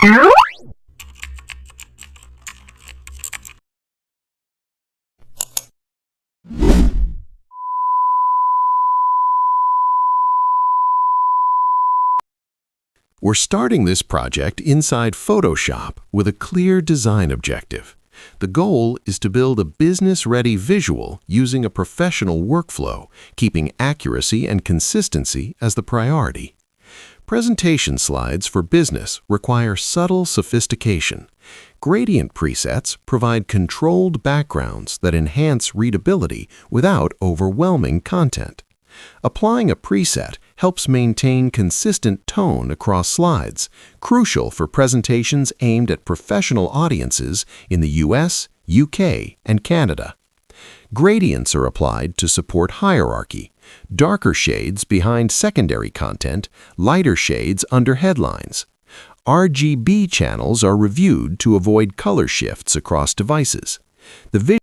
We're starting this project inside Photoshop with a clear design objective. The goal is to build a business-ready visual using a professional workflow, keeping accuracy and consistency as the priority. Presentation slides for business require subtle sophistication. Gradient presets provide controlled backgrounds that enhance readability without overwhelming content. Applying a preset helps maintain consistent tone across slides, crucial for presentations aimed at professional audiences in the US, UK, and Canada. Gradients are applied to support hierarchy, darker shades behind secondary content, lighter shades under headlines. RGB channels are reviewed to avoid color shifts across devices. The